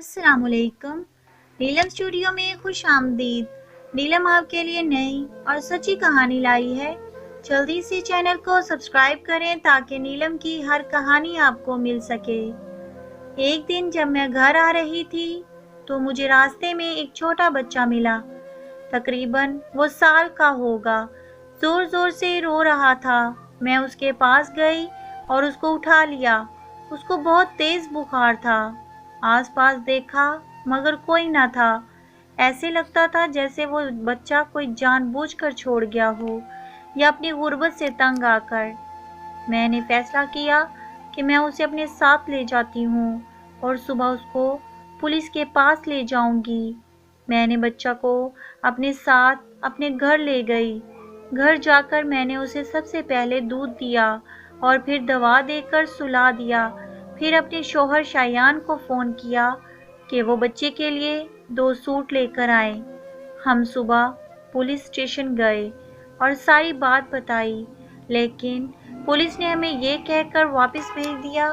अस्सलाम वालेकुम। नीलम स्टूडियो में खुश आमदीद। नीलम आपके लिए नई और सच्ची कहानी लाई है। जल्दी से चैनल को सब्सक्राइब करें ताकि नीलम की हर कहानी आपको मिल सके। एक दिन जब मैं घर आ रही थी तो मुझे रास्ते में एक छोटा बच्चा मिला। तकरीबन वो साल का होगा। जोर जोर से रो रहा था। मैं उसके पास गई और उसको उठा लिया। उसको बहुत तेज बुखार था। आसपास देखा मगर कोई ना था। ऐसे लगता था जैसे वो बच्चा कोई जानबूझकर छोड़ गया हो या अपनी गुर्बत से तंग आकर। मैंने फैसला किया कि मैं उसे अपने साथ ले जाती हूँ और सुबह उसको पुलिस के पास ले जाऊंगी। मैंने बच्चा को अपने साथ अपने घर ले गई। घर जाकर मैंने उसे सबसे पहले दूध दिया और फिर दवा देकर सुला दिया। फिर अपने शौहर शायान को फ़ोन किया कि वो बच्चे के लिए 2 सूट लेकर आए। हम सुबह पुलिस स्टेशन गए और सारी बात बताई, लेकिन पुलिस ने हमें ये कहकर वापस भेज दिया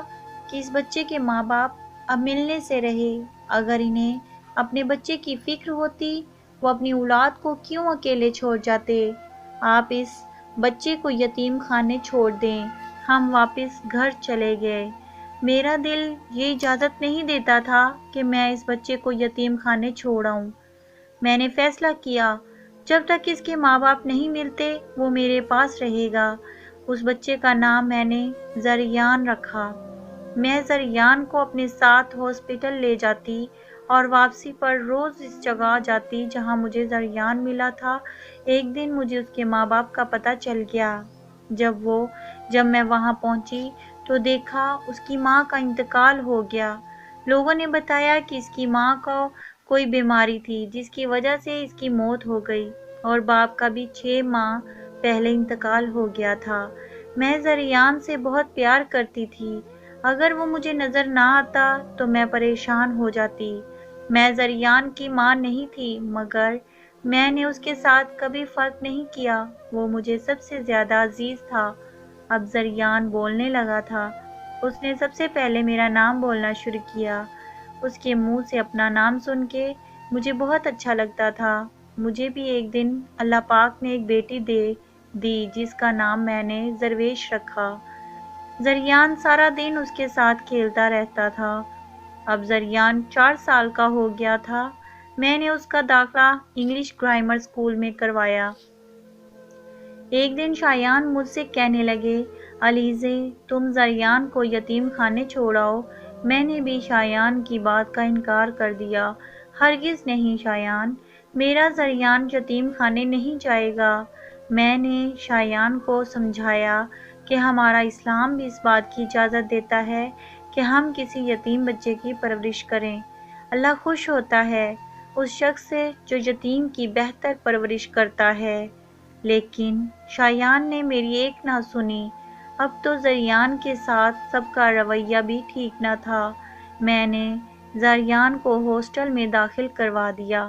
कि इस बच्चे के माँ बाप अब मिलने से रहे। अगर इन्हें अपने बच्चे की फिक्र होती वो अपनी औलाद को क्यों अकेले छोड़ जाते। आप इस बच्चे को यतीम खाने छोड़ दें। हम वापस घर चले गए। मेरा दिल ये इजाज़त नहीं देता था कि मैं इस बच्चे को यतीम खाने छोड़ आऊं। मैंने फैसला किया जब तक इसके माँ बाप नहीं मिलते वो मेरे पास रहेगा। उस बच्चे का नाम मैंने जरियान रखा। मैं जरियान को अपने साथ हॉस्पिटल ले जाती और वापसी पर रोज़ इस जगह जाती जहां मुझे जरियान मिला था। एक दिन मुझे उसके माँ बाप का पता चल गया। जब मैं वहां पहुंची तो देखा उसकी माँ का इंतकाल हो गया। लोगों ने बताया कि इसकी माँ को कोई बीमारी थी जिसकी वजह से इसकी मौत हो गई और बाप का भी 6 माह पहले इंतकाल हो गया था। मैं जरियान से बहुत प्यार करती थी। अगर वो मुझे नज़र ना आता तो मैं परेशान हो जाती। मैं जरियान की माँ नहीं थी मगर मैंने उसके साथ कभी फ़र्क नहीं किया। वो मुझे सबसे ज़्यादा अजीज़ था। अब जरियान बोलने लगा था। उसने सबसे पहले मेरा नाम बोलना शुरू किया। उसके मुंह से अपना नाम सुन के मुझे बहुत अच्छा लगता था। मुझे भी एक दिन अल्लाह पाक ने एक बेटी दे दी जिसका नाम मैंने जरवेश रखा। जरियान सारा दिन उसके साथ खेलता रहता था। अब जरियान 4 साल का हो गया था। मैंने उसका दाखिला इंग्लिश ग्रामर स्कूल में करवाया। एक दिन शायान मुझसे कहने लगे, अलीज़े तुम जरियान को यतीम खाने छोड़ आओ। मैंने भी शायान की बात का इनकार कर दिया। हरगिज़ नहीं शायान, मेरा जरियान यतीम खाने नहीं जाएगा। मैंने शायान को समझाया कि हमारा इस्लाम भी इस बात की इजाज़त देता है कि हम किसी यतीम बच्चे की परवरिश करें। अल्लाह खुश होता है उस शख्स से जो यतीम की बेहतर परवरिश करता है। लेकिन शायान ने मेरी एक ना सुनी। अब तो जरियान के साथ सबका रवैया भी ठीक न था। मैंने जरियान को हॉस्टल में दाखिल करवा दिया।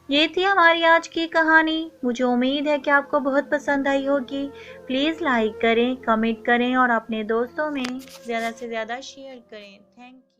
ये थी हमारी आज की कहानी। मुझे उम्मीद है कि आपको बहुत पसंद आई होगी। प्लीज़ लाइक करें, कमेंट करें और अपने दोस्तों में ज़्यादा से ज़्यादा शेयर करें। Thank you.